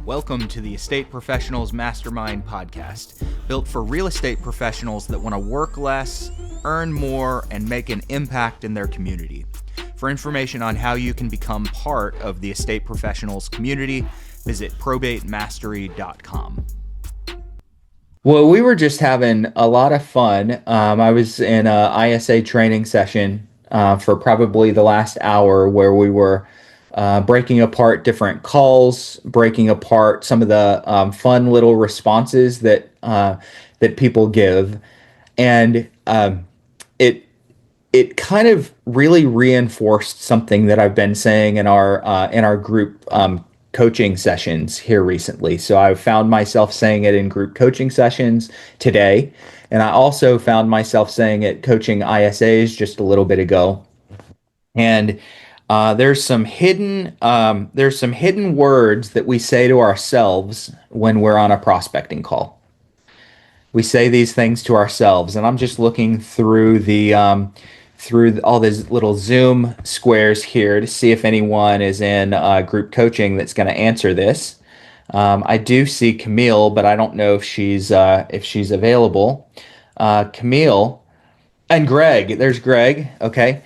Welcome to the Estate Professionals Mastermind podcast, built for real estate professionals that want to work less, earn more, and make an impact in their community. For information on how you can become part of the estate professionals community, visit probatemastery.com. Well, we were just having a lot of fun. I was in a ISA training session for probably the last hour where we were breaking apart different calls, breaking apart some of the fun little responses that people give, and it it kind of really reinforced something that I've been saying in our group coaching sessions here recently. So I found myself saying it in group coaching sessions today, and I also found myself saying it coaching ISAs just a little bit ago. And there's some hidden words that we say to ourselves when we're on a prospecting call. We say these things to ourselves, and I'm just looking through all these little Zoom squares here to see if anyone is in group coaching that's going to answer this. I do see Camille, but I don't know if she's available. Camille and Greg. There's Greg. Okay.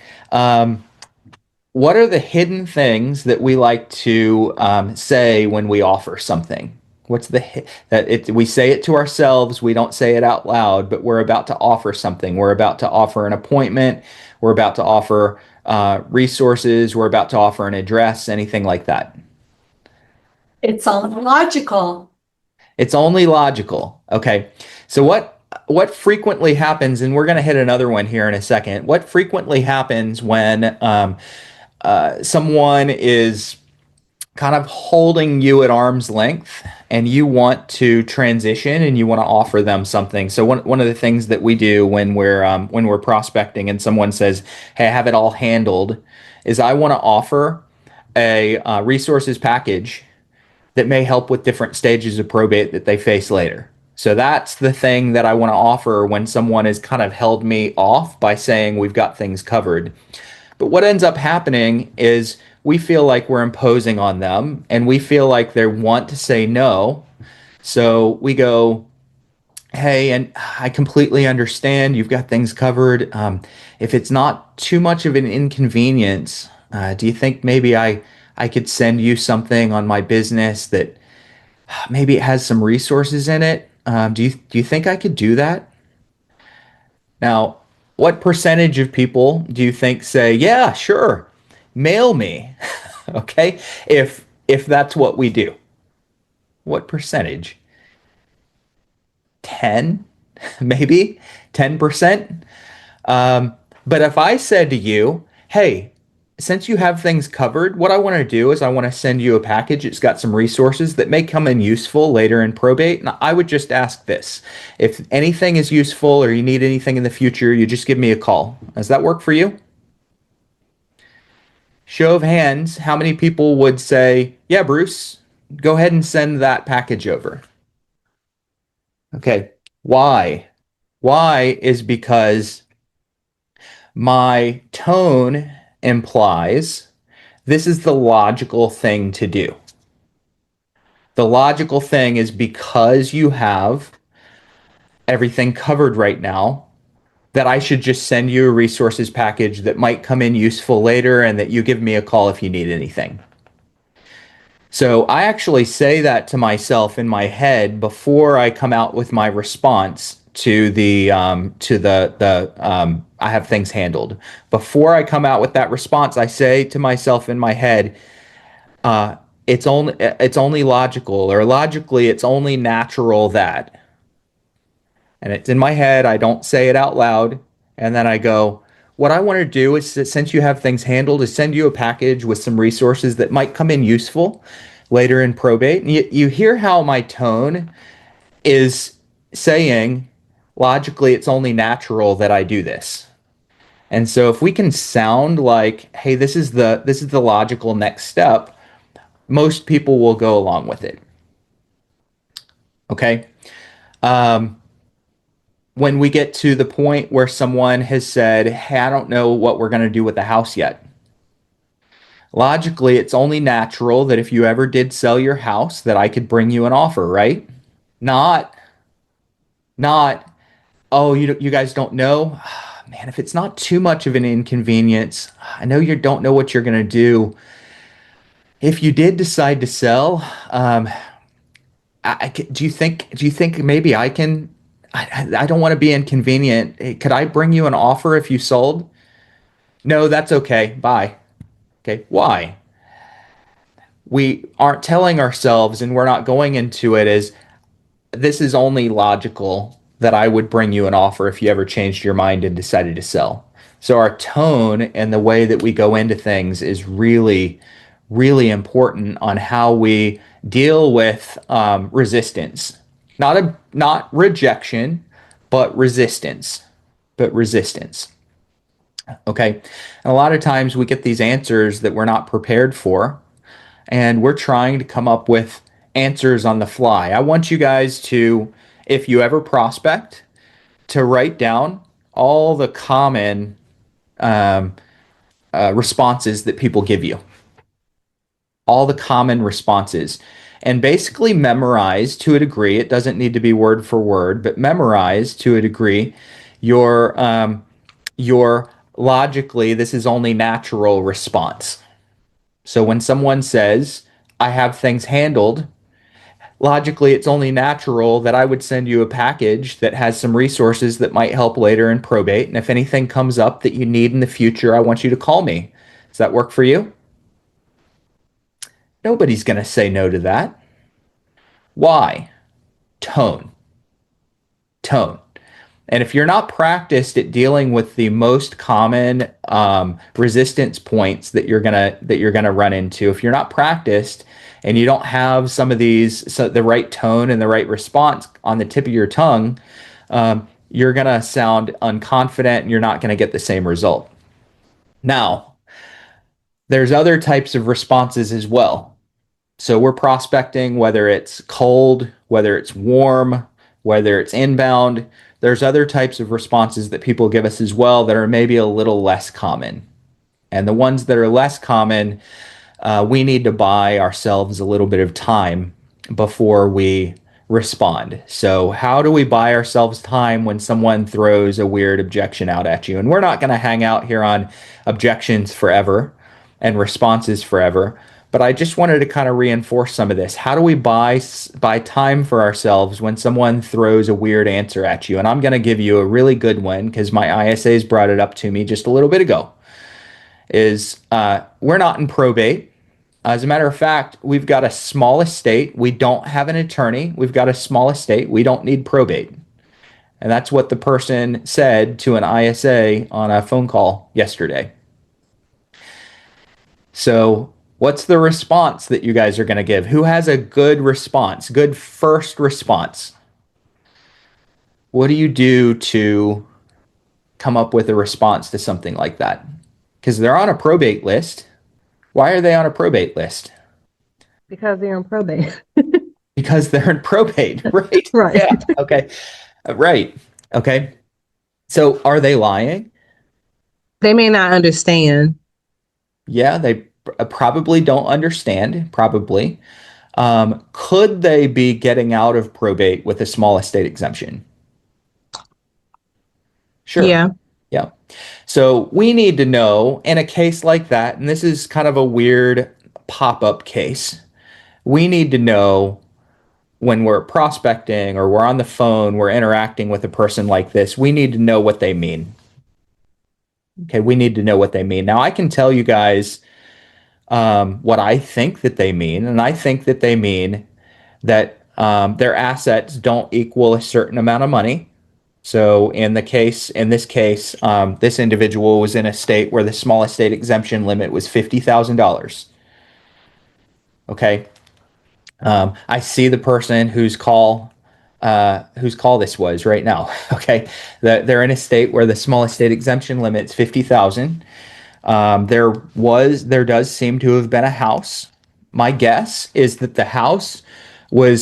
What are the hidden things that we like to say when we offer something? We say it to ourselves, we don't say it out loud, but we're about to offer something. We're about to offer an appointment. We're about to offer resources. We're about to offer an address, anything like that. It's all logical. It's only logical. Okay. So what frequently happens, and we're going to hit another one here in a second. What frequently happens when someone is kind of holding you at arm's length and you want to transition and you want to offer them something? So one of the things that we do when we're prospecting and someone says, "Hey, I have it all handled," is I want to offer a resources package that may help with different stages of probate that they face later. So that's the thing that I want to offer when someone has kind of held me off by saying we've got things covered. But what ends up happening is we feel like we're imposing on them and we feel like they want to say no. So we go, "Hey, and I completely understand you've got things covered. If it's not too much of an inconvenience, do you think maybe I could send you something on my business that maybe it has some resources in it? Do you think I could do that?" Now, what percentage of people do you think say, "Yeah, sure, mail me"? Okay, if that's what we do, what percentage? 10, maybe 10%. But if I said to you, "Hey, since you have things covered, what I want to do is I want to send you a package. It's got some resources that may come in useful later in probate." And I would just ask this: if anything is useful or you need anything in the future, you just give me a call. Does that work for you? Show of hands, how many people would say, "Yeah, Bruce, go ahead and send that package over"? Okay. Why? Why is because my tone implies this is the logical thing to do. The logical thing is, because you have everything covered right now, that I should just send you a resources package that might come in useful later and that you give me a call if you need anything. So I actually say that to myself in my head before I come out with my response to the "I have things handled." Before I come out with that response, I say to myself in my head, it's only logical, or logically it's only natural that. And it's in my head, I don't say it out loud, and then I go, "What I want to do is, since you have things handled, is send you a package with some resources that might come in useful later in probate." And you hear how my tone is saying, logically, it's only natural that I do this. And so if we can sound like, "Hey, this is the logical next step," most people will go along with it. Okay. When we get to the point where someone has said, "Hey, I don't know what we're going to do with the house yet," Logically, it's only natural that if you ever did sell your house, that I could bring you an offer, right? Not, not, oh, you guys don't know? Man, if it's not too much of an inconvenience, I know you don't know what you're going to do. If you did decide to sell, do you think maybe I can? I don't want to be inconvenient. Hey, could I bring you an offer if you sold? No, that's okay. Bye. Okay. Why? We aren't telling ourselves and we're not going into it as this is only logical that I would bring you an offer if you ever changed your mind and decided to sell. So our tone and the way that we go into things is really, really important on how we deal with resistance. Not rejection, but resistance. But resistance. Okay. And a lot of times we get these answers that we're not prepared for, and we're trying to come up with answers on the fly. I want you guys to, if you ever prospect, to write down all the common responses that people give you, all the common responses, and basically memorize to a degree. It doesn't need to be word for word, but memorize to a degree your logically, this is only natural response. So when someone says, I have things handled, logically, it's only natural that I would send you a package that has some resources that might help later in probate. And if anything comes up that you need in the future, I want you to call me. Does that work for you? Nobody's going to say no to that. Why? Tone. Tone. And if you're not practiced at dealing with the most common resistance points that you're gonna run into, if you're not practiced and you don't have some of these, so the right tone and the right response on the tip of your tongue, you're gonna sound unconfident and you're not gonna get the same result. Now, there's other types of responses as well. So we're prospecting, whether it's cold, whether it's warm, whether it's inbound. There's other types of responses that people give us as well that are maybe a little less common. And the ones that are less common, we need to buy ourselves a little bit of time before we respond. So, how do we buy ourselves time when someone throws a weird objection out at you? And we're not going to hang out here on objections forever and responses forever. But I just wanted to kind of reinforce some of this. How do we buy time for ourselves when someone throws a weird answer at you? And I'm going to give you a really good one because my ISAs brought it up to me just a little bit ago. We're not in probate. As a matter of fact, we've got a small estate. We don't have an attorney. We've got a small estate. We don't need probate. And that's what the person said to an ISA on a phone call yesterday. So, what's the response that you guys are going to give? Who has a good response, good first response? What do you do to come up with a response to something like that? Because they're on a probate list. Why are they on a probate list? Because they're in probate. Because they're in probate, right? Right. Yeah. Okay. Right. Okay. So are they lying? They may not understand. Yeah, they probably don't understand, probably. Could they be getting out of probate with a small estate exemption? Sure. Yeah. Yeah. So we need to know in a case like that, and this is kind of a weird pop-up case, we need to know when we're prospecting or we're on the phone, we're interacting with a person like this, we need to know what they mean. Okay, we need to know what they mean. Now, I can tell you guys what I think that they mean, and I think that they mean that their assets don't equal a certain amount of money. So in this case, this individual was in a state where the small estate exemption limit was $50,000. Okay. I see the person whose call this was right now. Okay. They're in a state where the small estate exemption limit is 50,000. There does seem to have been a house. My guess is that the house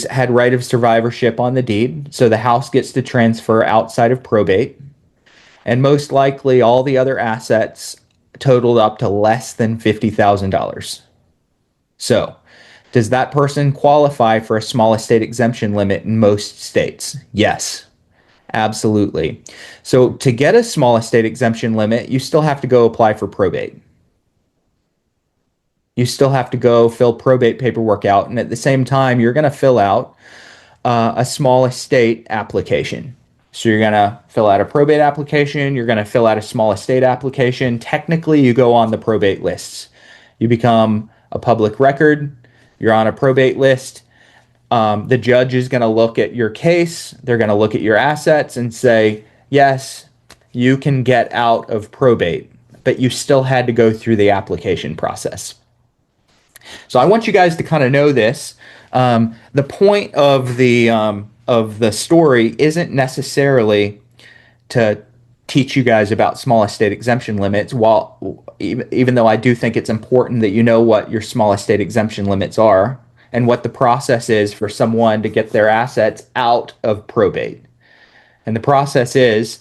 had right of survivorship on the deed, so the house gets to transfer outside of probate, and most likely all the other assets totaled up to less than $50,000. So, does that person qualify for a small estate exemption limit in most states? Yes, absolutely. So, to get a small estate exemption limit, you still have to go apply for probate. You still have to go fill probate paperwork out. And at the same time, you're going to fill out a small estate application. So you're going to fill out a probate application. You're going to fill out a small estate application. Technically, you go on the probate lists. You become a public record. You're on a probate list. The judge is going to look at your case. They're going to look at your assets and say, yes, you can get out of probate, but you still had to go through the application process. So I want you guys to kind of know this. The point of the story isn't necessarily to teach you guys about small estate exemption limits. While even though I do think it's important that you know what your small estate exemption limits are and what the process is for someone to get their assets out of probate. And the process is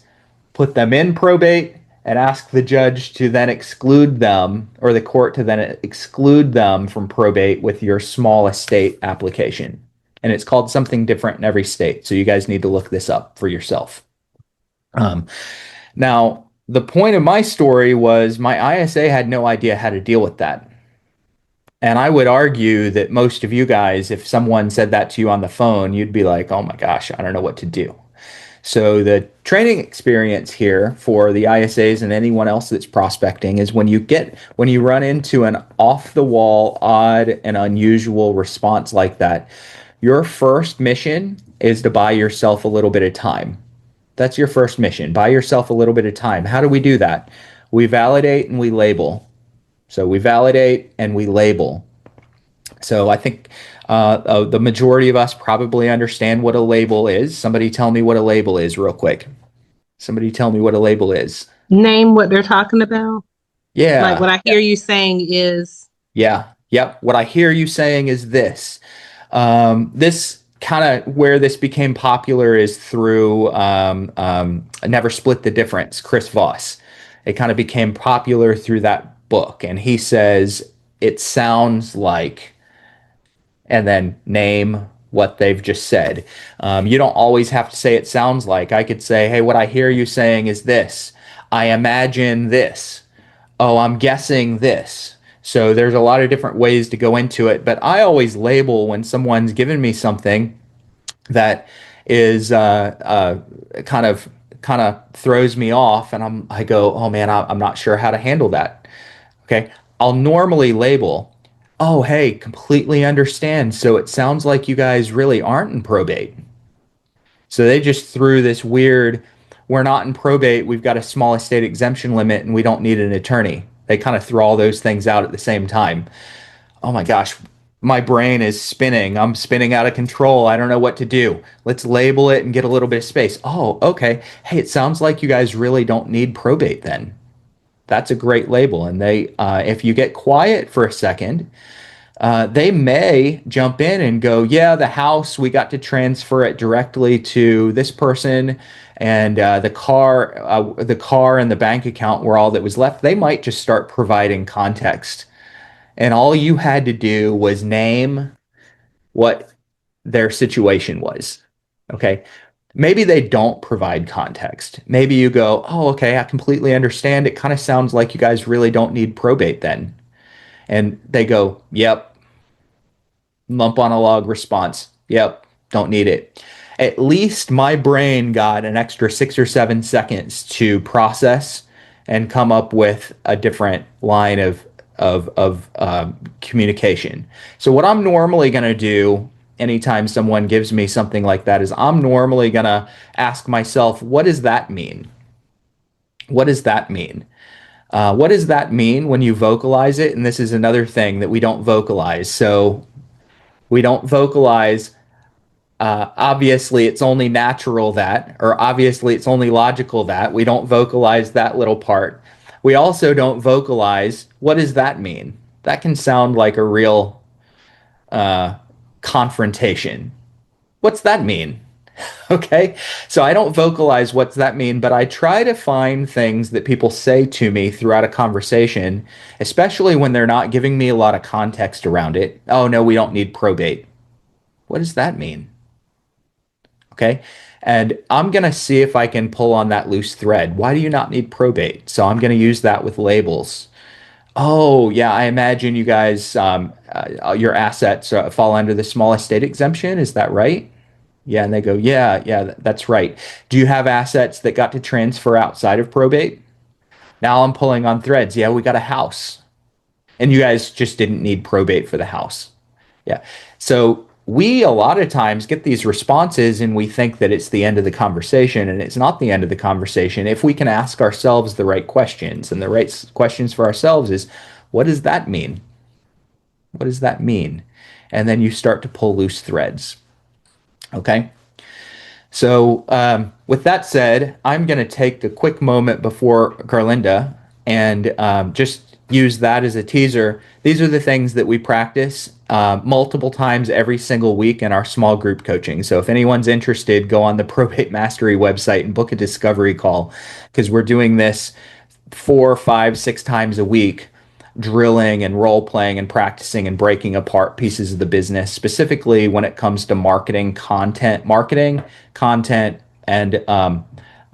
put them in probate and ask the judge to then exclude them, or the court to then exclude them from probate with your small estate application. And it's called something different in every state. So you guys need to look this up for yourself. Now, the point of my story was my ISA had no idea how to deal with that. And I would argue that most of you guys, if someone said that to you on the phone, you'd be like, oh my gosh, I don't know what to do. So the training experience here for the ISAs and anyone else that's prospecting is when you run into an off the wall, odd and unusual response like that, your first mission is to buy yourself a little bit of time. That's your first mission. Buy yourself a little bit of time. How do we do that? We validate and we label. So we validate and we label. So I think the majority of us probably understand what a label is. Somebody tell me what a label is real quick. Somebody tell me what a label is. Name what they're talking about. Yeah. Like what I hear you saying is. Yeah. Yep. What I hear you saying is this. This kind of where this became popular is through Never Split the Difference, Chris Voss. It kind of became popular through that book. And he says, it sounds like, and then name what they've just said. You don't always have to say it sounds like. I could say, hey, what I hear you saying is this. I imagine this. Oh, I'm guessing this. So there's a lot of different ways to go into it, but I always label when someone's given me something that is kind of throws me off, and I go, oh man, I'm not sure how to handle that. Okay, I'll normally label, oh hey, completely understand. So it sounds like you guys really aren't in probate. So they just threw this weird, we're not in probate, we've got a small estate exemption limit, and we don't need an attorney. They kind of throw all those things out at the same time. Oh my gosh, my brain is spinning. I'm spinning out of control. I don't know what to do. Let's label it and get a little bit of space. Oh, okay. Hey, it sounds like you guys really don't need probate then. That's a great label. And they, if you get quiet for a second, they may jump in and go, yeah, the house, we got to transfer it directly to this person, and the car and the bank account were all that was left. They might just start providing context. And all you had to do was name what their situation was. Okay. Maybe they don't provide context. Maybe you go, oh, okay, I completely understand. It kind of sounds like you guys really don't need probate then. And they go, yep. Lump on a log response. Yep. Don't need it. At least my brain got an extra 6 or 7 seconds to process and come up with a different line of communication. So what I'm normally going to do anytime someone gives me something like that is I'm normally going to ask myself, what does that mean? What does that mean? What does that mean when you vocalize it? And this is another thing that we don't vocalize. So we don't vocalize, obviously it's only natural that, or obviously it's only logical that. We don't vocalize that little part. We also don't vocalize, what does that mean? That can sound like a real confrontation. What's that mean? Okay. So I don't vocalize what's that mean, but I try to find things that people say to me throughout a conversation, especially when they're not giving me a lot of context around it. Oh, no, we don't need probate. What does that mean? Okay. And I'm going to see if I can pull on that loose thread. Why do you not need probate? So I'm going to use that with labels. Oh, yeah, I imagine you guys, your assets fall under the small estate exemption. Is that right? Yeah, and they go, yeah, yeah, that's right. Do you have assets that got to transfer outside of probate? Now I'm pulling on threads. Yeah, we got a house. And you guys just didn't need probate for the house. Yeah. So we a lot of times get these responses and we think that it's the end of the conversation, and it's not the end of the conversation if we can ask ourselves the right questions. And the right questions for ourselves is, what does that mean? What does that mean? And then you start to pull loose threads. Okay. So, with that said, I'm going to take a quick moment before Garlinda and just use that as a teaser. These are the things that we practice multiple times every single week in our small group coaching. So, if anyone's interested, go on the Probate Mastery website and book a discovery call because we're doing this 4, 5, 6 times a week, drilling and role playing and practicing and breaking apart pieces of the business, specifically when it comes to marketing, content, and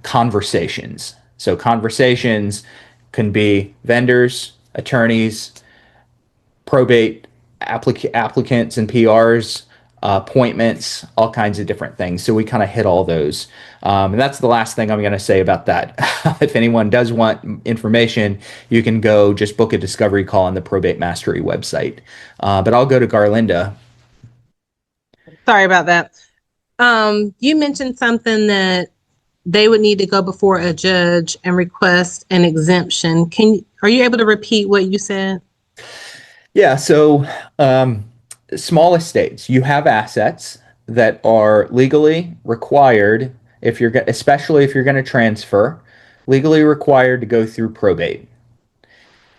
conversations. So, conversations can be vendors, attorneys, probate applicants and PRs, appointments, all kinds of different things. So we kind of hit all those. And that's the last thing I'm going to say about that. If anyone does want information, you can go just book a discovery call on the Probate Mastery website. But I'll go to Garlinda. Sorry about that. You mentioned something that they would need to go before a judge and request an exemption. Are you able to repeat what you said? Yeah, so small estates, you have assets that are legally required if especially if you're going to transfer, legally required to go through probate.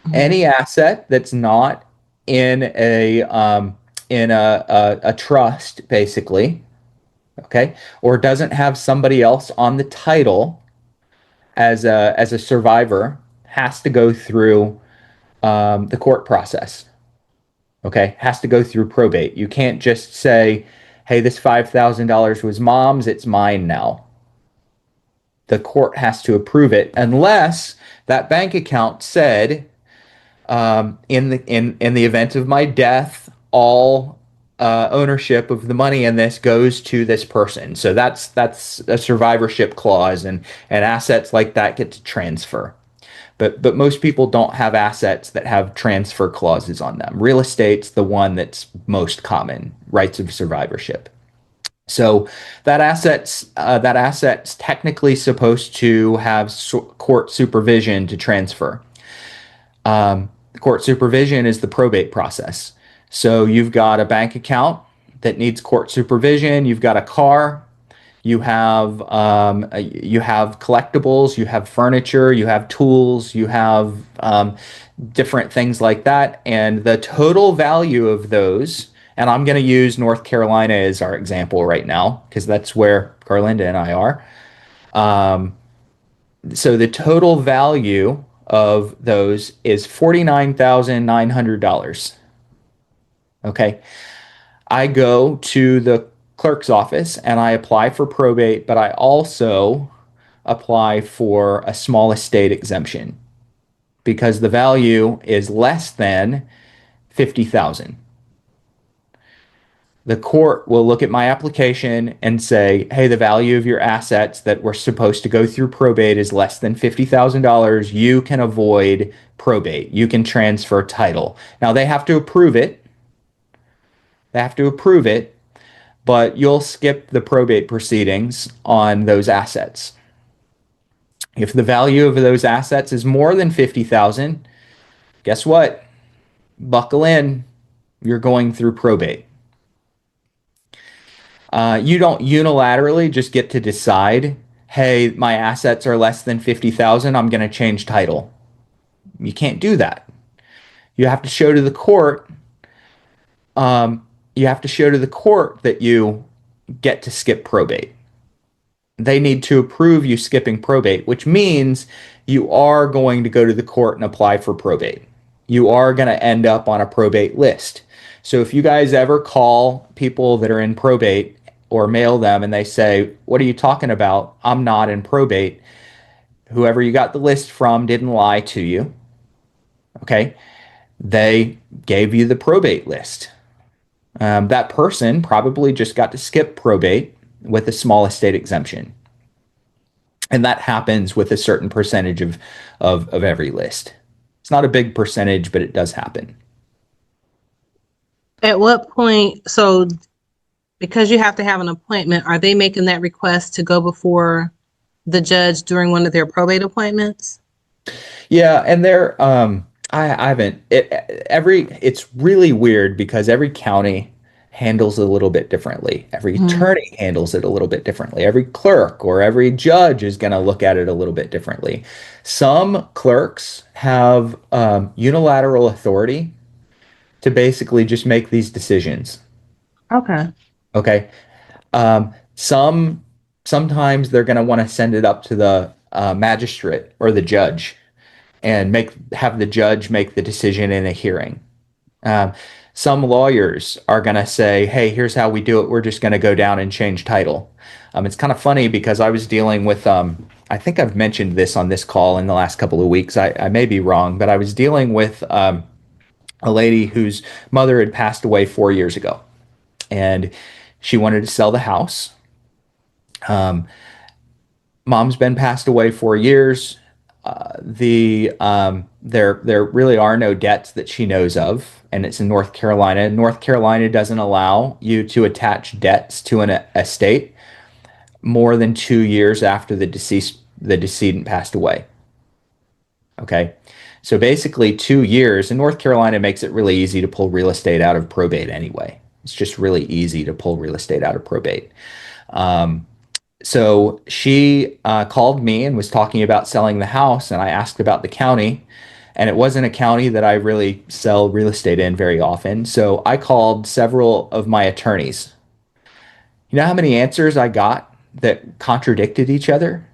Mhm. Any asset that's not in a trust, basically, okay, or doesn't have somebody else on the title as a survivor, has to go through the court process. Okay, has to go through probate. You can't just say, hey, this $5,000 was mom's, it's mine now. The court has to approve it unless that bank account said, in the event of my death, all ownership of the money in this goes to this person. So that's a survivorship clause, and assets like that get to transfer. But most people don't have assets that have transfer clauses on them. Real estate's the one that's most common, rights of survivorship. So that asset's technically supposed to have court supervision to transfer. Court supervision is the probate process. So you've got a bank account that needs court supervision. You've got a car. You have collectibles, you have furniture, you have tools, you have different things like that, and the total value of those. And I'm going to use North Carolina as our example right now because that's where Garlinda and I are. So the total value of those is $49,900. Okay. I go to the clerk's office and I apply for probate, but I also apply for a small estate exemption because the value is less than 50,000. The court will look at my application and say, "Hey, the value of your assets that were supposed to go through probate is less than $50,000. You can avoid probate. You can transfer title." Now they have to approve it. They have to approve it, but you'll skip the probate proceedings on those assets. If the value of those assets is more than 50,000, guess what? Buckle in. You're going through probate. You don't unilaterally just get to decide, hey, my assets are less than 50,000, I'm going to change title. You can't do that. You have to show to the court you have to show to the court that you get to skip probate. they need to approve you skipping probate, which means you are going to go to the court and apply for probate. You are going to end up on a probate list. So if you guys ever call people that are in probate or mail them and they say, "What are you talking about? I'm not in probate." Whoever you got the list from didn't lie to you. Okay. They gave you the probate list. That person probably just got to skip probate with a small estate exemption. And that happens with a certain percentage of every list. It's not a big percentage, but it does happen. At what point, so because you have to have an appointment, are they making that request to go before the judge during one of their probate appointments? Yeah, and I haven't it's really weird because every county handles it a little bit differently. Every attorney handles it a little bit differently. Every clerk or every judge is going to look at it a little bit differently. Some clerks have unilateral authority to basically just make these decisions. Okay. Okay. Sometimes they're going to want to send it up to the magistrate or the judge and have the judge make the decision in a hearing. Um, some lawyers are going to say, "Hey, here's how we do it. We're just going to go down and change title." It's kind of funny because I was dealing with, I think I've mentioned this on this call in the last couple of weeks. I may be wrong, but I was dealing with a lady whose mother had passed away 4 years ago, and she wanted to sell the house. Mom's been passed away 4 years. There really are no debts that she knows of, and it's in North Carolina. North Carolina doesn't allow you to attach debts to an estate more than 2 years after the decedent passed away. Okay, so basically 2 years, and North Carolina makes it really easy to pull real estate out of probate anyway. It's just really easy to pull real estate out of probate. So she called me and was talking about selling the house, and I asked about the county, and it wasn't a county that I really sell real estate in very often. So I called several of my attorneys. You know how many answers I got that contradicted each other?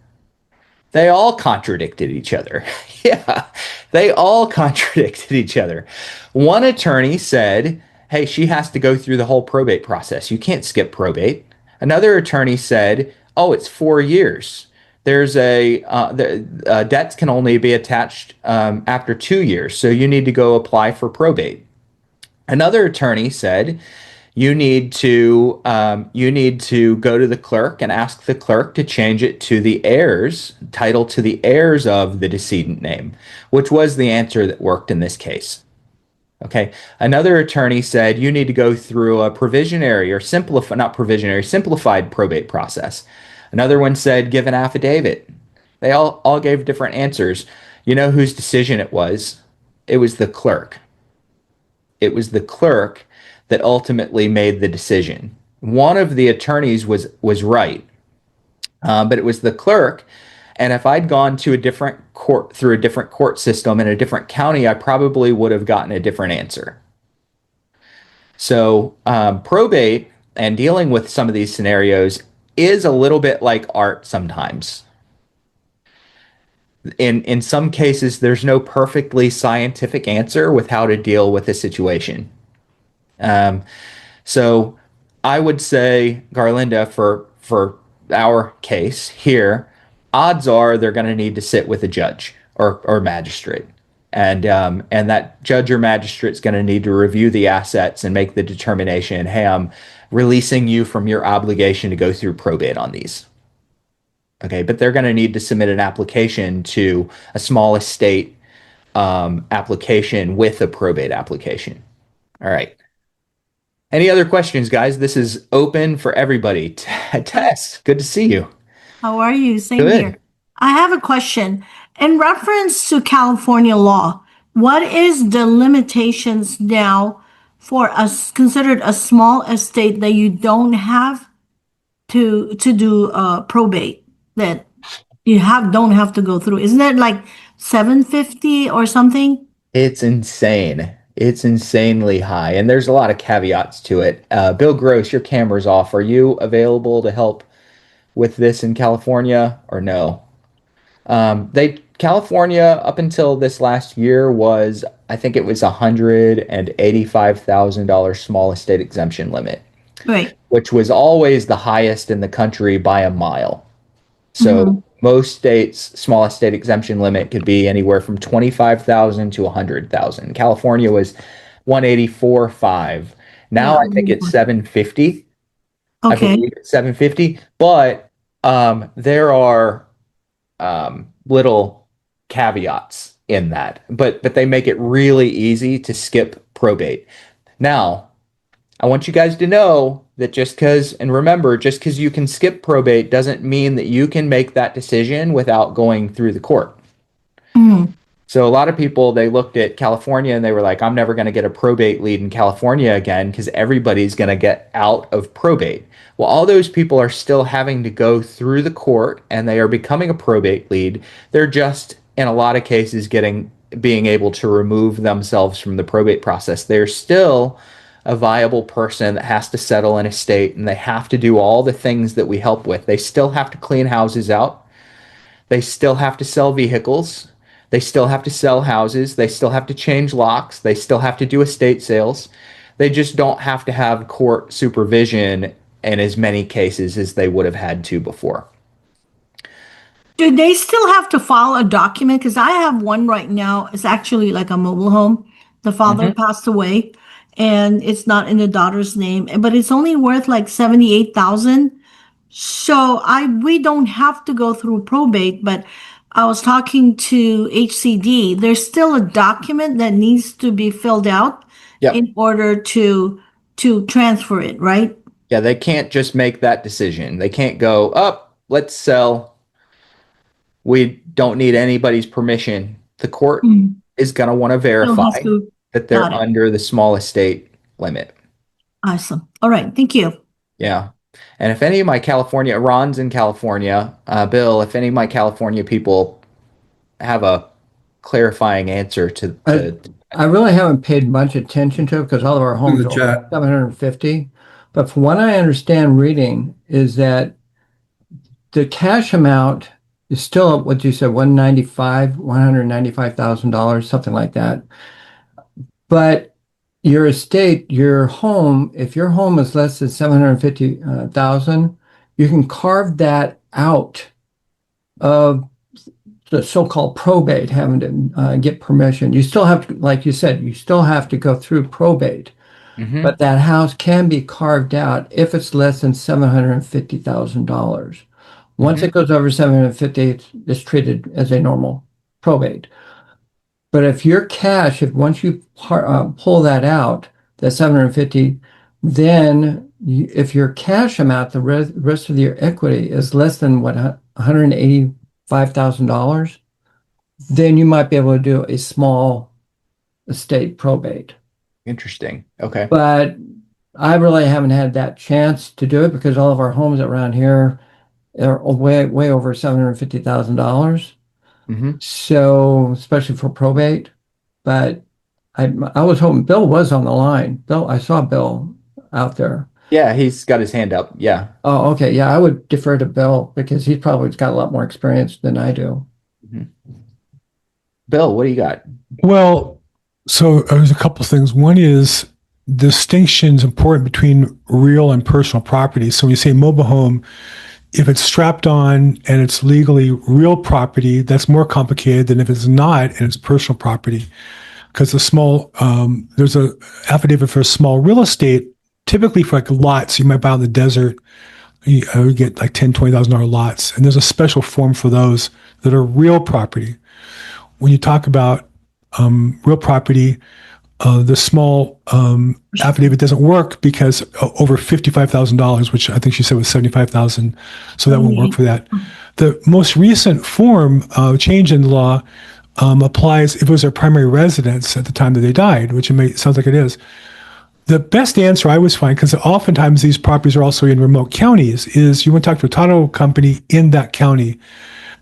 They all contradicted each other. Yeah, they all contradicted each other. One attorney said, "Hey, she has to go through the whole probate process. You can't skip probate." Another attorney said, "Oh, it's 4 years. The debts can only be attached after 2 years, so you need to go apply for probate." Another attorney said, you need to go to the clerk and ask the clerk to change it to the heirs, title to the heirs of the decedent name, which was the answer that worked in this case. Okay. Another attorney said you need to go through a provisionary or simplified probate process. Another one said give an affidavit. They all gave different answers. You know whose decision it was? It was the clerk. It was the clerk that ultimately made the decision. One of the attorneys was right, but it was the clerk. And if I'd gone to a different court through a different court system in a different county, I probably would have gotten a different answer. So probate and dealing with some of these scenarios is a little bit like art sometimes. In some cases, there's no perfectly scientific answer with how to deal with a situation. So I would say, Garlinda, for our case here, odds are they're going to need to sit with a judge or magistrate. And that judge or magistrate is going to need to review the assets and make the determination, hey, I'm releasing you from your obligation to go through probate on these. Okay, but they're going to need to submit an application to a small estate application with a probate application. All right. Any other questions, guys? This is open for everybody. Tess, good to see you. How are you? Same Good. here. I have a question. In reference to California law, what is the limitations now for us considered a small estate that you don't have to do probate that don't have to go through? Isn't that like 750 or something? It's insane. It's insanely high, and there's a lot of caveats to it. Bill Gross, your camera's off. Are you available to help with this in California or no? California up until this last year was, I think it was $185,000 small estate exemption limit, Right. which was always the highest in the country by a mile. So Mhm. most states' small estate exemption limit could be anywhere from 25,000 to 100,000. California was 184.5. Now Yeah. I think it's 750. I Okay. believe it's 750, but there are little caveats in that. But they make it really easy to skip probate. Now, I want you guys to know that and remember, just because you can skip probate doesn't mean that you can make that decision without going through the court. Mhm. So a lot of people, they looked at California and they were like, I'm never going to get a probate lead in California again because everybody's going to get out of probate. Well, all those people are still having to go through the court and they are becoming a probate lead. They're just, in a lot of cases, being able to remove themselves from the probate process. They're still a viable person that has to settle an estate and they have to do all the things that we help with. They still have to clean houses out. They still have to sell vehicles. They still have to sell houses. They still have to change locks. They still have to do estate sales. They just don't have to have court supervision in as many cases as they would have had to before. Do they still have to file a document? Because I have one right now. It's actually like a mobile home. The father Hmm. passed away and it's not in the daughter's name, but it's only worth like 78,000. So we don't have to go through probate, but I was talking to HCD. There's still a document that needs to be filled out Yep. in order to transfer it, right? Yeah, they can't just make that decision. They can't go, up, let's sell. We don't need anybody's permission. The court Mm. is going to want to Still verify has to. that Got they're it. under the small estate limit. Awesome. All right. Thank you. Yeah. And if any of my Ron's in California, Bill, if any of my California people have a clarifying answer I, I really haven't paid much attention to it because all of our homes the are chat. 750. But from what I understand reading is that the cash amount is still what you said, $195,000, something like that. But your estate, your home, if your home is less than 750,000, you can carve that out of the so-called probate, having to get permission. You still have to, like you said, you still have to go through probate, Mhm. but that house can be carved out if it's less than $750,000. Once it goes over 750, it's treated as a normal probate. But if your cash, if once you pull that out, that 750, then if your cash amount, the rest of your equity is less than what, $185,000, then you might be able to do a small estate probate. Interesting. Okay. But I really haven't had that chance to do it because all of our homes around here are way over $750,000. Hmm. So, especially for probate. But I was hoping Bill was on the line. Bill, I saw Bill out there. Yeah, he's got his hand up. Yeah. Oh, okay. Yeah, I would defer to Bill because he's probably got a lot more experience than I do. Mhm. Bill, what do you got? Well, so there's a couple of things. One is distinction is important between real and personal property. So when you say mobile home, if it's strapped on and it's legally real property, that's more complicated than if it's not and it's personal property. Because there's a affidavit for a small real estate, typically for like lots you might buy in the desert. You would get like $10,000, $20,000 lots. And there's a special form for those that are real property. When you talk about real property, the small affidavit doesn't work because over $55,000, which I think she said was 75,000, so that won't work for that. The most recent form change in the law applies if it was their primary residence at the time that they died, which sounds like it is. The best answer I always find, because oftentimes these properties are also in remote counties, is you want to talk to a title company in that county.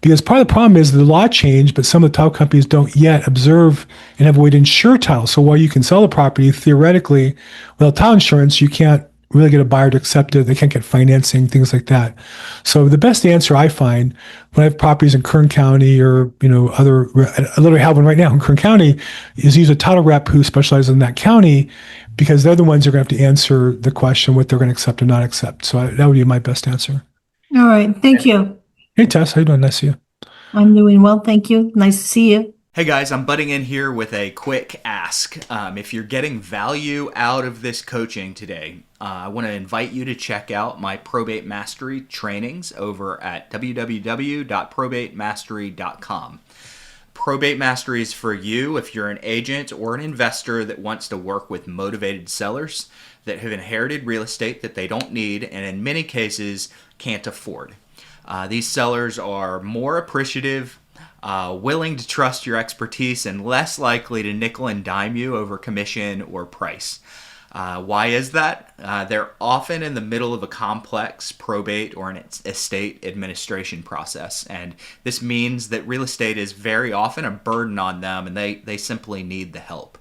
Because part of the problem is the law changed, but some of the title companies don't yet observe and have a way to insure title. So while you can sell the property, theoretically, without title insurance, you can't really get a buyer to accept it. They can't get financing, things like that. So the best answer I find when I have properties in Kern County or, other, I literally have one right now in Kern County, is use a title rep who specializes in that county, because they're the ones who are going to have to answer the question, what they're going to accept or not accept. So that would be my best answer. All right. Thank you. Hey, Tess, how you doing? Nice to see you. I'm doing well. Thank you. Nice to see you. Hey guys, I'm butting in here with a quick ask. If you're getting value out of this coaching today, I want to invite you to check out my Probate Mastery trainings over at www.probatemastery.com. Probate Mastery is for you if you're an agent or an investor that wants to work with motivated sellers that have inherited real estate that they don't need and in many cases can't afford. These sellers are more appreciative, willing to trust your expertise, and less likely to nickel and dime you over commission or price. Why is that? They're often in the middle of a complex probate or an estate administration process, and this means that real estate is very often a burden on them, and they simply need the help.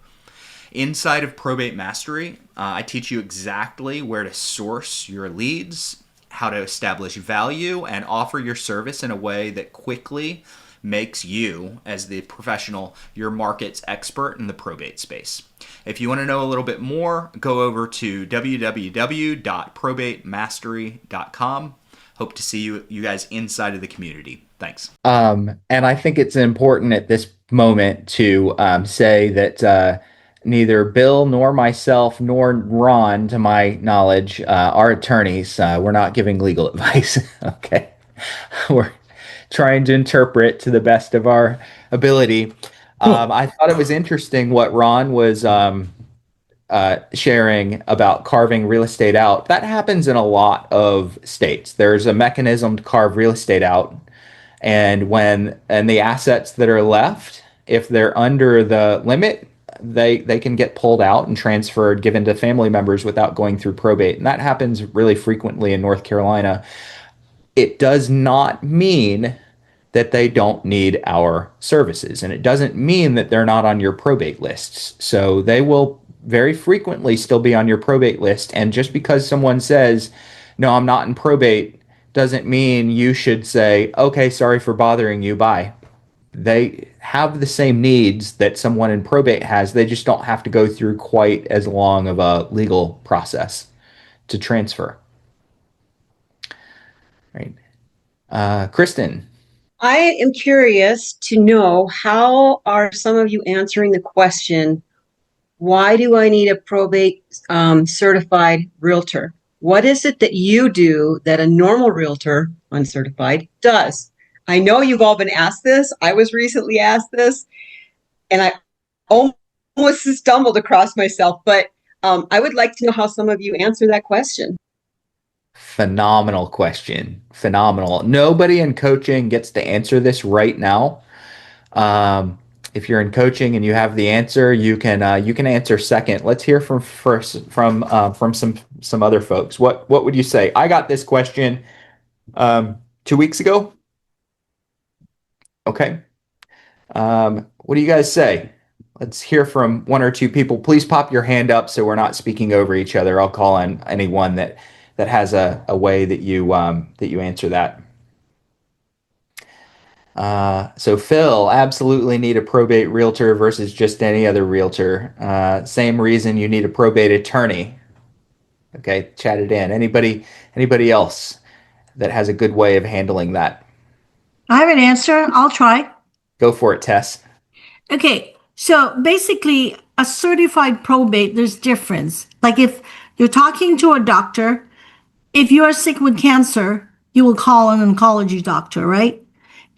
Inside of Probate Mastery, I teach you exactly where to source your leads, how to establish value, and offer your service in a way that quickly makes you, as the professional, your market's expert in the probate space. If you want to know a little bit more, go over to www.probatemastery.com. Hope to see you guys inside of the community. Thanks. And I think it's important at this moment to say that neither Bill nor myself nor Ron, to my knowledge, are attorneys. We're not giving legal advice. Okay. We're trying to interpret to the best of our ability. I thought it was interesting what Ron was sharing about carving real estate out. That happens in a lot of states. There's a mechanism to carve real estate out, and the assets that are left, if they're under the limit, they can get pulled out and transferred, given to family members without going through probate. And that happens really frequently in North Carolina. It does not mean that they don't need our services, and it doesn't mean that they're not on your probate lists. So they will very frequently still be on your probate list, and just because someone says, no, I'm not in probate, doesn't mean you should say, okay, sorry for bothering you, bye. They have the same needs that someone in probate has. They just don't have to go through quite as long of a legal process to transfer. Right. Kristen. I am curious to know, how are some of you answering the question, why do I need a probate certified realtor? What is it that you do that a normal realtor, uncertified, does? I know you've all been asked this. I was recently asked this, and I almost stumbled across myself, but I would like to know how some of you answer that question. Phenomenal question. Phenomenal. Nobody in coaching gets to answer this right now. If you're in coaching and you have the answer, you can answer second. Let's hear from some other folks. What would you say? I got this question 2 weeks ago. Okay. What do you guys say? Let's hear from one or two people. Please pop your hand up so we're not speaking over each other. I'll call on anyone that has a way that you answer that. So Phil, absolutely need a probate realtor versus just any other realtor. Same reason you need a probate attorney. Okay, chat it in. Anybody else that has a good way of handling that? I have an answer. I'll try. Go for it, Tess. Okay. So basically, a certified probate, there's difference. Like if you're talking to a doctor, if you are sick with cancer, you will call an oncology doctor, right?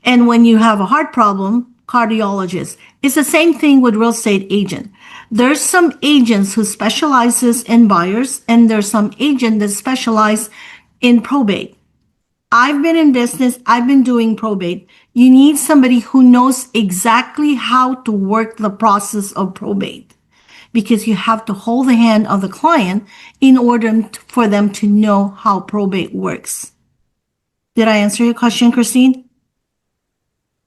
And when you have a heart problem, cardiologist. It's the same thing with real estate agent. There's some agents who specializes in buyers, and there's some agent that specialize in probate. I've been in business. I've been doing probate. You need somebody who knows exactly how to work the process of probate, because you have to hold the hand of the client in order for them to know how probate works. Did I answer your question, Christine?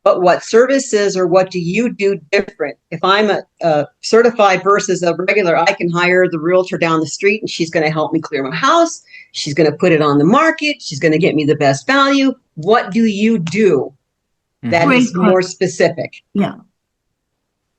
but what services or what do you do different? If I'm a certified versus a regular, I can hire the realtor down the street and she's going to help me clear my house. She's going to put it on the market. She's going to get me the best value. What do you do that Great is more specific? Yeah.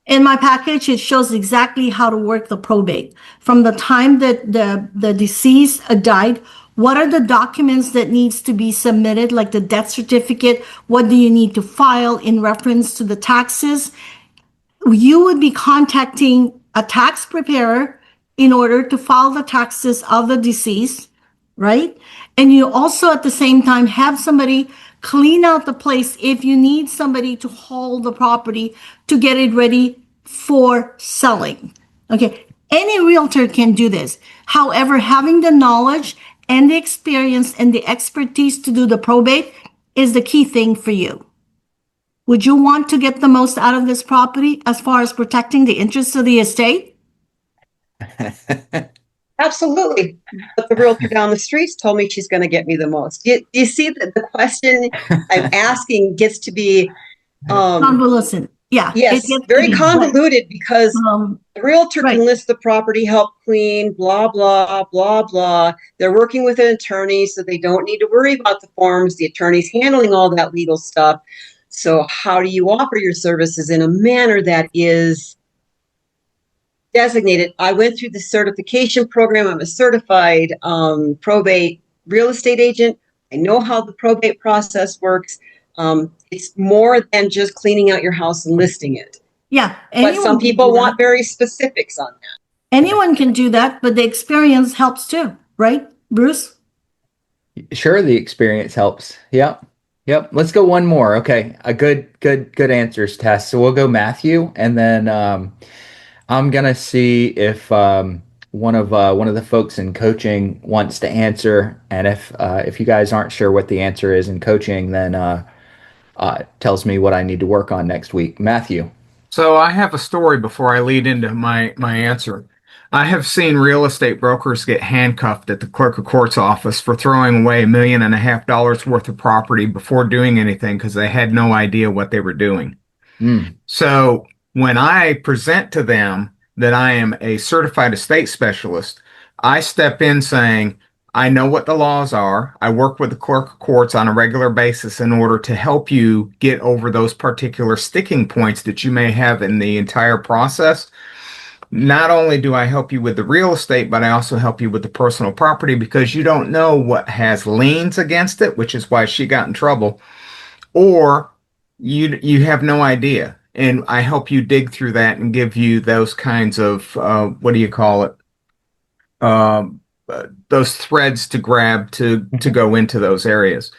In my package, it shows exactly how to work the probate. From the time that the deceased died, what are the documents that needs to be submitted, like the death certificate? What do you need to file in reference to the taxes? You would be contacting a tax preparer in order to file the taxes of the deceased, right? And you also at the same time have somebody clean out the place if you need somebody to hold the property to get it ready for selling. Okay, any realtor can do this. However, having the knowledge and the experience and the expertise to do the probate is the key thing for you. Would you want to get the most out of this property as far as protecting the interests of the estate? Absolutely. But the realtor down the streets told me she's going to get me the most. You see that the question I'm asking gets to be, Convoluted. Yeah. yes, it gets to very be- convoluted because Um, the realtor right. can list the property, help clean, blah, blah, blah, blah. They're working with an attorney, so they don't need to worry about the forms. The attorney's handling all that legal stuff. So how do you offer your services in a manner that is designated? I went through the certification program. I'm a certified probate real estate agent. I know how the probate process works. It's more than just cleaning out your house and listing it. Yeah. But some anyone can people do that. want very specifics on that. Anyone can do that, but the experience helps too, right, Bruce? Sure, the experience helps. Yep. Yep. Let's go one more. Okay. A good answers test. So we'll go Matthew, and then I'm gonna see if one of the folks in coaching wants to answer, and if you guys aren't sure what the answer is in coaching, then tells me what I need to work on next week. Matthew. So I have a story before I lead into my answer. I have seen real estate brokers get handcuffed at the clerk of court's office for throwing away $1.5 million worth of property before doing anything because they had no idea what they were doing. So when I present to them that I am a certified estate specialist, I step in saying, I know what the laws are. I work with the clerk of courts on a regular basis in order to help you get over those particular sticking points that you may have in the entire process. Not only do I help you with the real estate, but I also help you with the personal property because you don't know what has liens against it, which is why she got in trouble, or you have no idea. And I help you dig through that and give you those kinds of what do you call it? Those threads to grab to go into those areas.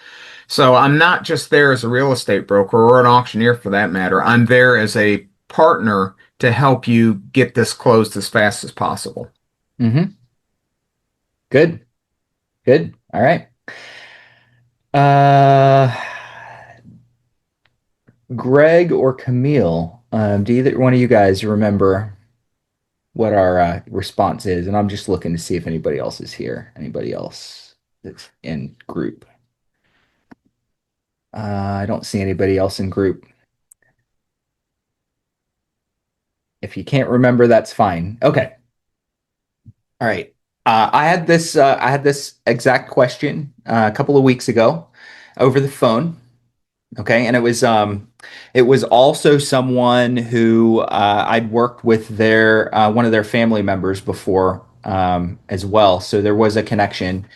So I'm not just there as a real estate broker or an auctioneer for that matter. I'm there as a partner to help you get this closed as fast as possible. Mm-hmm. Good. All right. Greg or Camille, do either one of you guys remember what our response is? And I'm just looking to see if anybody else is here. Anybody else that's in group? I don't see anybody else in group. If you can't remember, that's fine. Okay. All right. I had this exact question a couple of weeks ago over the phone. Okay, and it was also someone who I'd worked with their one of their family members before as well. So there was a connection,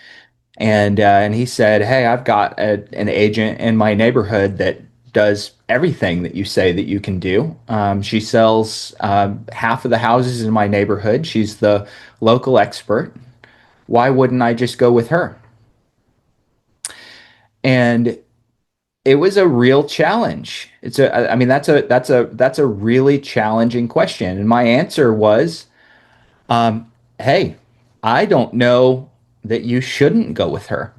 and he said, "Hey, I've got an agent in my neighborhood that does everything that you say that you can do. She sells half of the houses in my neighborhood. She's the local expert. Why wouldn't I just go with her?" And it was a real challenge. I mean, that's a really challenging question. And my answer was, hey, I don't know that you shouldn't go with her.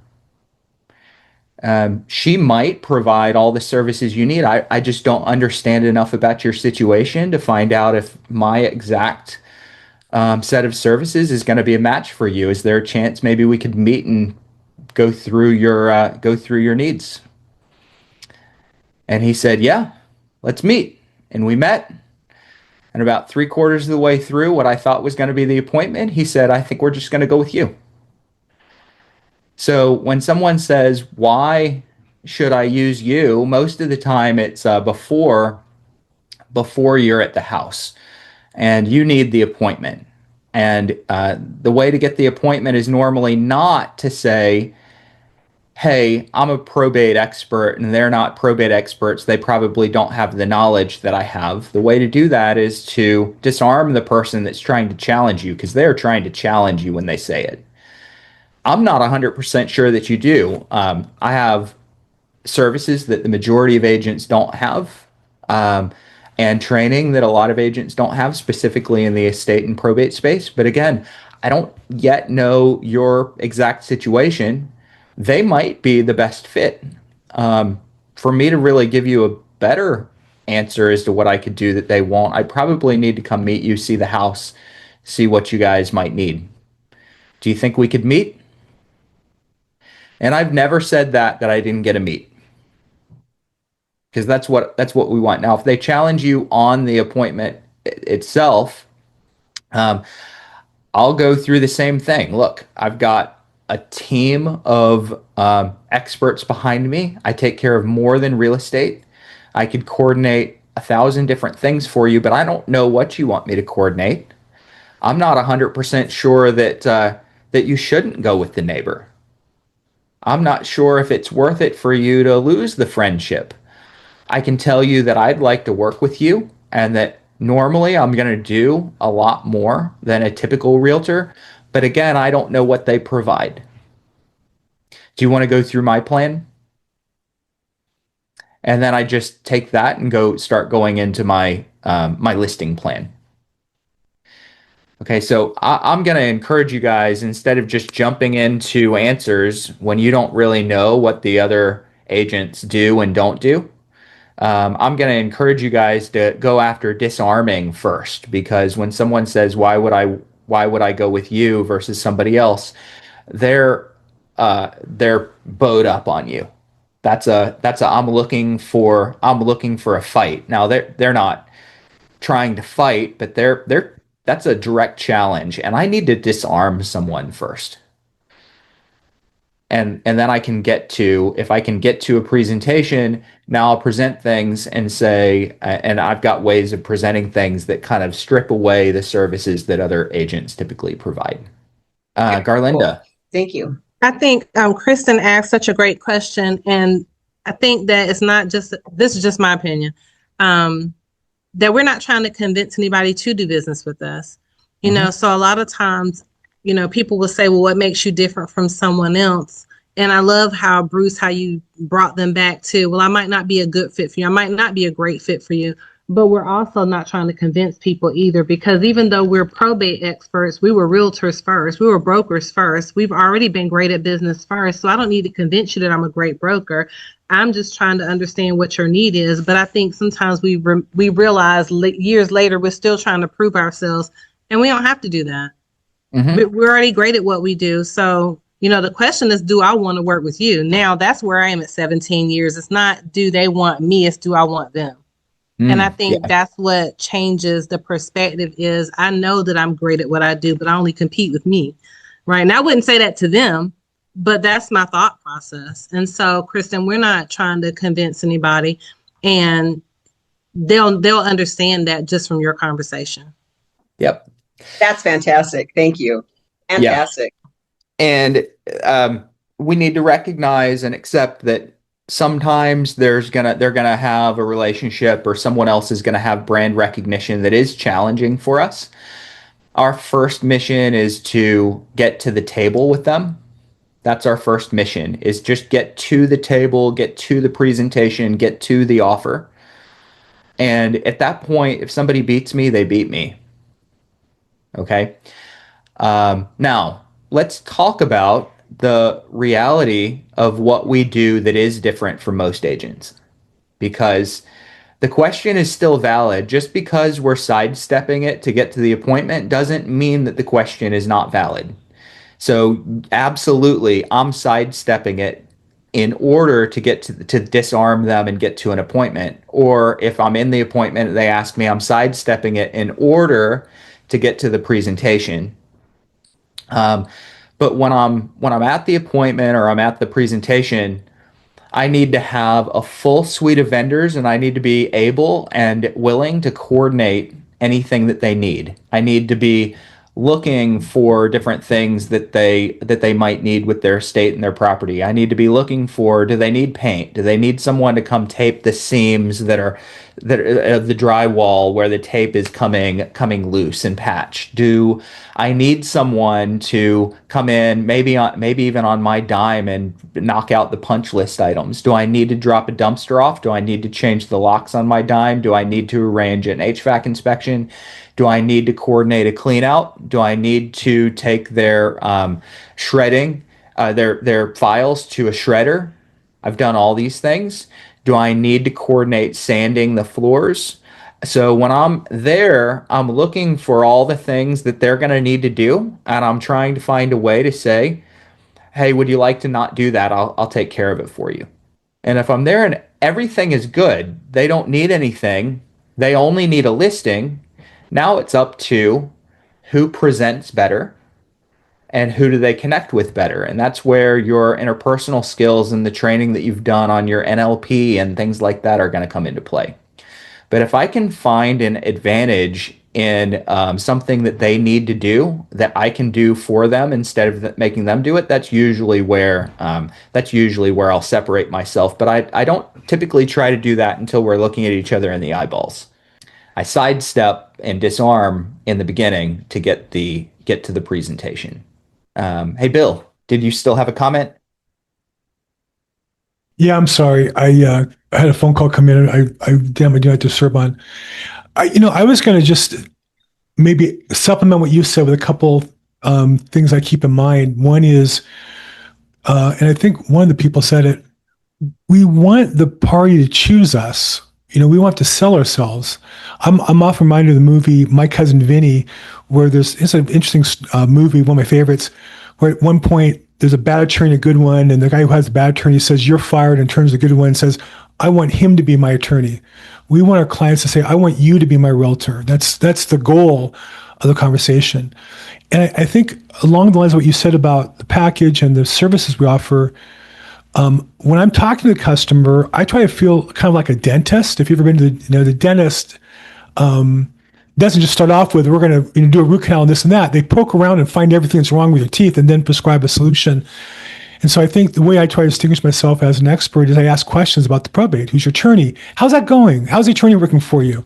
She might provide all the services you need. I just don't understand enough about your situation to find out if my exact set of services is going to be a match for you. Is there a chance maybe we could meet and go through your needs? And he said, yeah, let's meet. And we met. And about 3/4 of the way through what I thought was going to be the appointment, he said, I think we're just going to go with you. So when someone says, why should I use you? Most of the time it's before you're at the house and you need the appointment. And the way to get the appointment is normally not to say, hey, I'm a probate expert and they're not probate experts. They probably don't have the knowledge that I have. The way to do that is to disarm the person that's trying to challenge you, because they're trying to challenge you when they say it. I'm not 100% sure that you do. I have services that the majority of agents don't have, and training that a lot of agents don't have, specifically in the estate and probate space. But again, I don't yet know your exact situation. They might be the best fit. For me to really give you a better answer as to what I could do that they won't, I probably need to come meet you, see the house, see what you guys might need. Do you think we could meet? And I've never said that I didn't get a meet, because that's what we want. Now, if they challenge you on the appointment itself, I'll go through the same thing. Look, I've got a team of experts behind me. I take care of more than real estate. I could coordinate 1,000 different things for you, but I don't know what you want me to coordinate. I'm not 100% sure that you shouldn't go with the neighbor. I'm not sure if it's worth it for you to lose the friendship. I can tell you that I'd like to work with you, and that normally I'm going to do a lot more than a typical realtor. But again, I don't know what they provide. Do you want to go through my plan? And then I just take that and start going into my listing plan. Okay, so I'm going to encourage you guys, instead of just jumping into answers when you don't really know what the other agents do and don't do, I'm going to encourage you guys to go after disarming first. Because when someone says, why would I go with you versus somebody else, they're bowed up on you. That's a I'm looking for a fight. Now they're not trying to fight, but that's a direct challenge, and I need to disarm someone first. And then if I can get to a presentation, now I'll present things and say, and I've got ways of presenting things that kind of strip away the services that other agents typically provide. Garlinda. Thank you. I think Kristen asked such a great question, and I think that it's not just, this is just my opinion, that we're not trying to convince anybody to do business with us. You know, so a lot of times, you know, people will say, well, what makes you different from someone else? And I love how, Bruce, how you brought them back to, well, I might not be a good fit for you. I might not be a great fit for you. But we're also not trying to convince people either, because even though we're probate experts, we were realtors first, we were brokers first. We've already been great at business first. So I don't need to convince you that I'm a great broker. I'm just trying to understand what your need is. But I think sometimes we realize years later, we're still trying to prove ourselves, and we don't have to do that. We're already great at what we do. So, you know, the question is, do I want to work with you? Now, that's where I am at 17 years. It's not, do they want me? It's, do I want them? And I think that's what changes the perspective is, I know that I'm great at what I do, but I only compete with me, right? And I wouldn't say that to them, but that's my thought process. And so, Kristen, we're not trying to convince anybody, and they'll understand that just from your conversation. Yep. That's fantastic. Thank you. Fantastic. Yeah. And we need to recognize and accept that sometimes they're gonna have a relationship, or someone else is gonna have brand recognition that is challenging for us. Our first mission is to get to the table with them. That's our first mission, is just get to the table, get to the presentation, get to the offer. And at that point, if somebody beats me, they beat me. Okay. Now let's talk about the reality of what we do that is different from most agents, because the question is still valid. Just because we're sidestepping it to get to the appointment doesn't mean that the question is not valid. So absolutely, I'm sidestepping it in order to get to disarm them and get to an appointment. Or if I'm in the appointment, they ask me, I'm sidestepping it in order to get to the presentation. But when I'm at the appointment or I'm at the presentation, I need to have a full suite of vendors, and I need to be able and willing to coordinate anything that they need. I need to be looking for different things that they might need with their estate and their property. I need to be looking for, do they need paint? Do they need someone to come tape the seams that are of the drywall where the tape is coming loose and patch? Do I need someone to come in, maybe even on my dime, and knock out the punch list items? Do I need to drop a dumpster off? Do I need to change the locks on my dime? Do I need to arrange an HVAC inspection? Do I need to coordinate a clean out? Do I need to take their shredding, their files to a shredder? I've done all these things. Do I need to coordinate sanding the floors? So when I'm there, I'm looking for all the things that they're going to need to do, and I'm trying to find a way to say, hey, would you like to not do that? I'll take care of it for you. And if I'm there and everything is good, they don't need anything, they only need a listing. Now it's up to who presents better and who do they connect with better. And that's where your interpersonal skills and the training that you've done on your NLP and things like that are going to come into play. But if I can find an advantage in something that they need to do that I can do for them instead of making them do it, that's usually where I'll separate myself. But I don't typically try to do that until we're looking at each other in the eyeballs. I sidestep and disarm in the beginning to get to the presentation. Hey, Bill, did you still have a comment? Yeah, I'm sorry. I had a phone call come in. I damn, I do have to serve on. I was going to just maybe supplement what you said with a couple things I keep in mind. One is, and I think one of the people said it, we want the party to choose us. We want to sell ourselves. I'm often reminded of the movie My Cousin Vinny, where it's an interesting movie, one of my favorites, where at one point there's a bad attorney, a good one, and the guy who has the bad attorney says, "You're fired," and turns to the good one and says, "I want him to be my attorney." We want our clients to say, "I want you to be my realtor." That's the goal of the conversation. And I think along the lines of what you said about the package and the services we offer, when I'm talking to the customer, I try to feel kind of like a dentist. If you've ever been to the dentist doesn't just start off with, we're going to do a root canal and this and that. They poke around and find everything that's wrong with your teeth and then prescribe a solution. And so I think the way I try to distinguish myself as an expert is I ask questions about the probate. Who's your attorney? How's that going? How's the attorney working for you?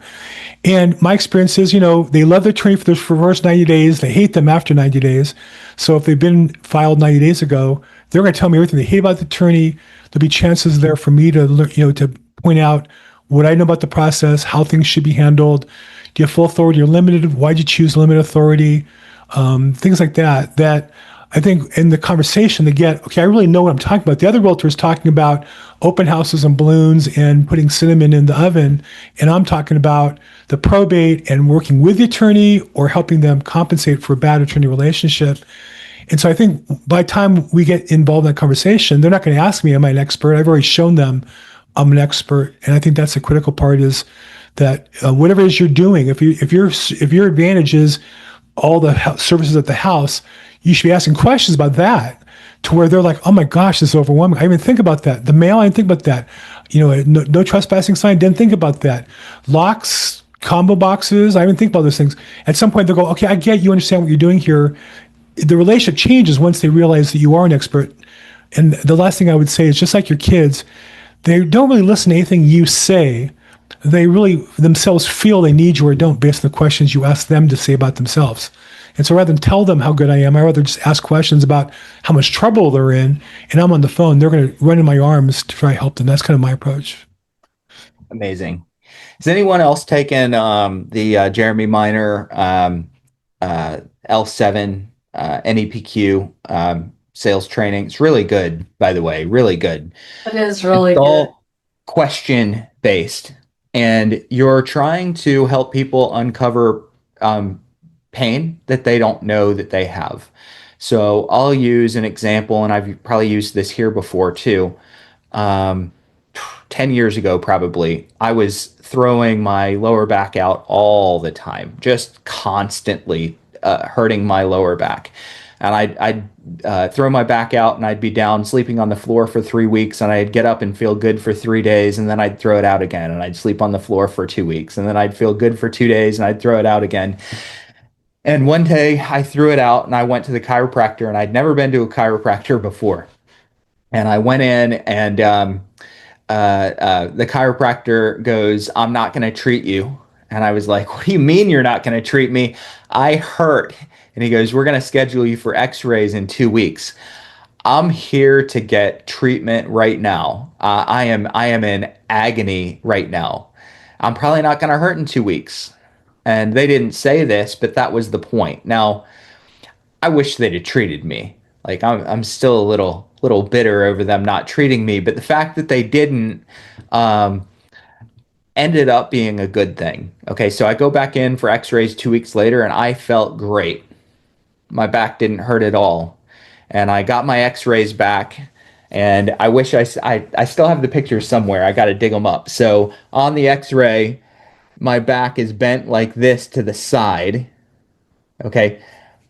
And my experience is, they love their attorney for the first 90 days. They hate them after 90 days. So if they've been filed 90 days ago, they're going to tell me everything they hate about the attorney. There'll be chances there for me to learn, to point out what I know about the process, how things should be handled. Do you have full authority or limited? Why'd you choose limited authority? Things like that. That I think in the conversation they get, okay, I really know what I'm talking about. The other realtor is talking about open houses and balloons and putting cinnamon in the oven. And I'm talking about the probate and working with the attorney or helping them compensate for a bad attorney relationship. And so I think by the time we get involved in that conversation, they're not going to ask me, am I an expert? I've already shown them I'm an expert. And I think that's the critical part is that whatever it is you're doing, if your advantage is all the services at the house, you should be asking questions about that to where they're like, oh my gosh, this is overwhelming. I didn't even think about that. The mail, I didn't think about that. No trespassing sign, didn't think about that. Locks, combo boxes, I didn't think about those things. At some point they'll go, okay, I get you understand what you're doing here. The relationship changes once they realize that you are an expert. And the last thing I would say is just like your kids, they don't really listen to anything you say. They really themselves feel they need you or don't based on the questions you ask them to say about themselves. And so rather than tell them how good I am, I rather just ask questions about how much trouble they're in, and I'm on the phone, they're going to run in my arms to try to help them. That's kind of my approach. Amazing. Has anyone else taken the Jeremy Minor L7 NEPQ sales training? It's really good, by the way, really good. It is really It's good. all question based, and you're trying to help people uncover pain that they don't know that they have. So I'll use an example, and I've probably used this here before too. Um, 10 years ago, probably, I was throwing my lower back out all the time, just constantly hurting my lower back. And I'd throw my back out and I'd be down sleeping on the floor for 3 weeks, and I'd get up and feel good for 3 days, and then I'd throw it out again, and I'd sleep on the floor for 2 weeks, and then I'd feel good for 2 days, and I'd throw it out again. And one day I threw it out and I went to the chiropractor, and I'd never been to a chiropractor before. And I went in, and the chiropractor goes, "I'm not going to treat you." And I was like, "What do you mean you're not going to treat me? I hurt." And he goes, "We're going to schedule you for x-rays in 2 weeks." I'm here to get treatment right now. I am in agony right now. I'm probably not going to hurt in 2 weeks. And they didn't say this, but that was the point. Now, I wish they'd have treated me. Like I'm still a little bitter over them not treating me, but the fact that they didn't um, ended up being a good thing. Okay, so I go back in for X-rays 2 weeks later, and I felt great. My back didn't hurt at all, and I got my X-rays back. And I wish I still have the pictures somewhere. I got to dig them up. So on the X-ray, my back is bent like this to the side. Okay,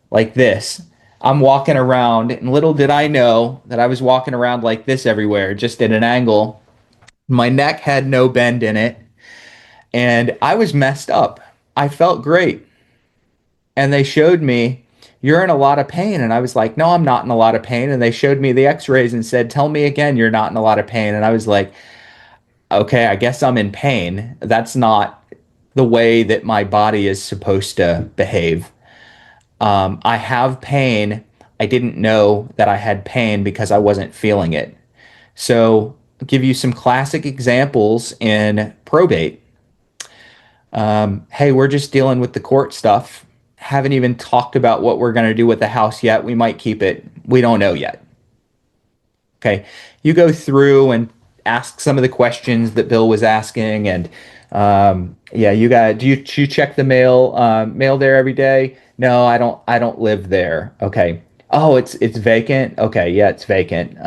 like this. I'm walking around, and little did I know that I was walking around like this everywhere, just at an angle. My neck had no bend in it, and I was messed up. I felt great. And they showed me, "You're in a lot of pain." And I was like, "No, I'm not in a lot of pain." And they showed me the x-rays and said, "Tell me again, you're not in a lot of pain." And I was like, "Okay, I guess I'm in pain. That's not the way that my body is supposed to behave." I have pain. I didn't know that I had pain because I wasn't feeling it. So, I'll give you some classic examples in probate. Hey, we're just dealing with the court stuff. Haven't even talked about what we're going to do with the house yet. We might keep it. We don't know yet. Okay. You go through and ask some of the questions that Bill was asking, and yeah, do you check the mail there every day? No, I don't live there. Okay. Oh, it's vacant. Okay, yeah, it's vacant.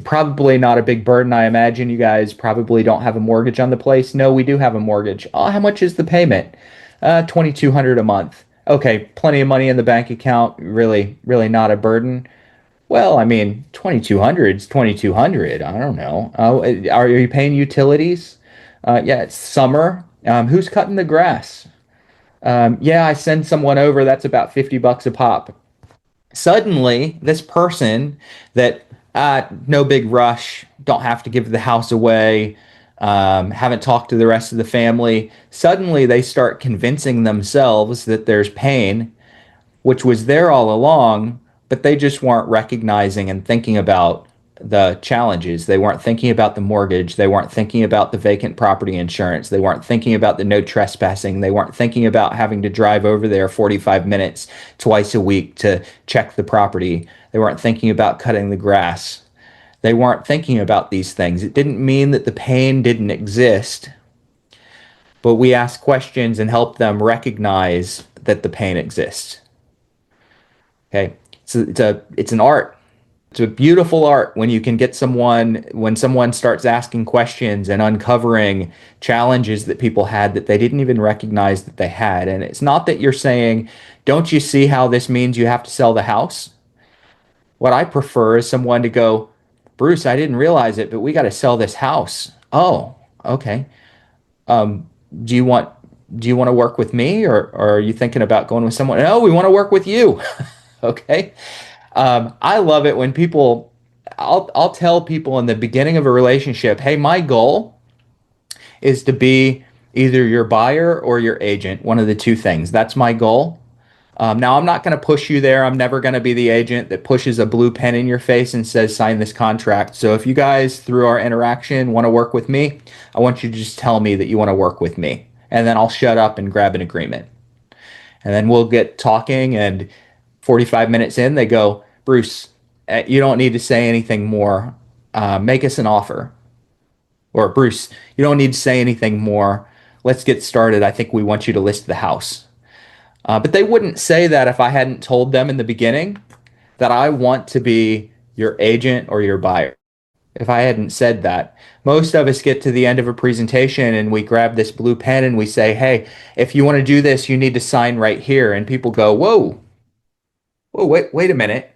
Probably not a big burden. I imagine you guys probably don't have a mortgage on the place. No, we do have a mortgage. Oh, how much is the payment? 2,200 a month. Okay, plenty of money in the bank account. Really, really not a burden. Well, I mean, 2,200 is 2,200. I don't know. Are you paying utilities? Yeah, it's summer. Who's cutting the grass? Yeah, I send someone over. That's about $50 a pop. Suddenly, this person that no big rush, don't have to give the house away, haven't talked to the rest of the family. Suddenly, they start convincing themselves that there's pain, which was there all along, but they just weren't recognizing and thinking about the challenges. They weren't thinking about the mortgage. They weren't thinking about the vacant property insurance. They weren't thinking about the no trespassing. They weren't thinking about having to drive over there 45 minutes twice a week to check the property. They weren't thinking about cutting the grass. They weren't thinking about these things. It didn't mean that the pain didn't exist, but we ask questions and help them recognize that the pain exists. Okay, so it's an art. It's a beautiful art when you can get when someone starts asking questions and uncovering challenges that people had that they didn't even recognize that they had. And it's not that you're saying, "Don't you see how this means you have to sell the house?" What I prefer is someone to go, "Bruce, I didn't realize it, but we got to sell this house." "Oh, okay. Um, do you want to work with me, or are you thinking about going with someone?" "No, we want to work with you." Okay. I love it when I'll tell people in the beginning of a relationship, "Hey, my goal is to be either your buyer or your agent, one of the two things. That's my goal. Now, I'm not going to push you there. I'm never going to be the agent that pushes a blue pen in your face and says, 'Sign this contract.' So if you guys, through our interaction, want to work with me, I want you to just tell me that you want to work with me. And then I'll shut up and grab an agreement. And then we'll get talking, and 45 minutes in, they go, 'Bruce, you don't need to say anything more. Make us an offer.' Or, 'Bruce, you don't need to say anything more. Let's get started. I think we want you to list the house.'" But they wouldn't say that if I hadn't told them in the beginning that I want to be your agent or your buyer. If I hadn't said that, most of us get to the end of a presentation and we grab this blue pen and we say, hey, if you want to do this, you need to sign right here. And people go, whoa, wait a minute.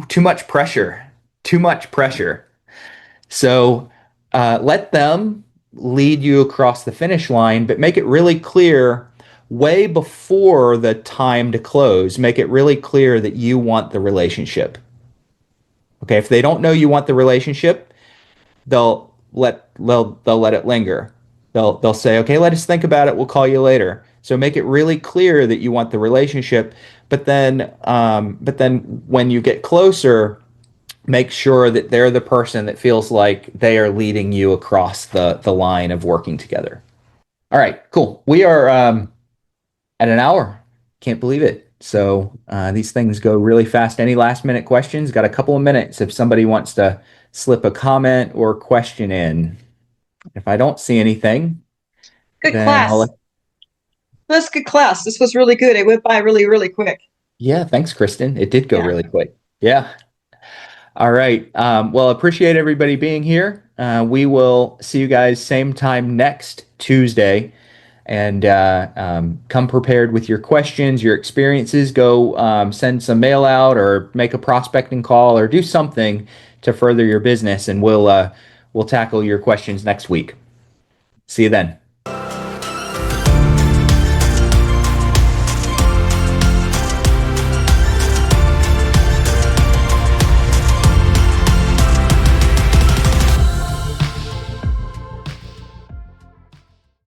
Too much pressure, too much pressure. So let them lead you across the finish line, but make it really clear way before the time to close. Make it really clear that you want the relationship. Okay, if they don't know you want the relationship, they'll let it linger. They'll say, okay, let us think about it. We'll call you later. So make it really clear that you want the relationship. But then when you get closer, make sure that they're the person that feels like they are leading you across the line of working together. All right, cool. We are at an hour. Can't believe it. So these things go really fast. Any last minute questions? Got a couple of minutes if somebody wants to slip a comment or question in. If I don't see anything, Good then class. That's good class. This was really good. It went by really, really quick. Yeah, thanks, Kristen. It did go Yeah. really quick. Yeah. All right. Well, appreciate everybody being here. We will see you guys same time next Tuesday. And come prepared with your questions, your experiences. Go send some mail out or make a prospecting call or do something to further your business. And we'll tackle your questions next week. See you then.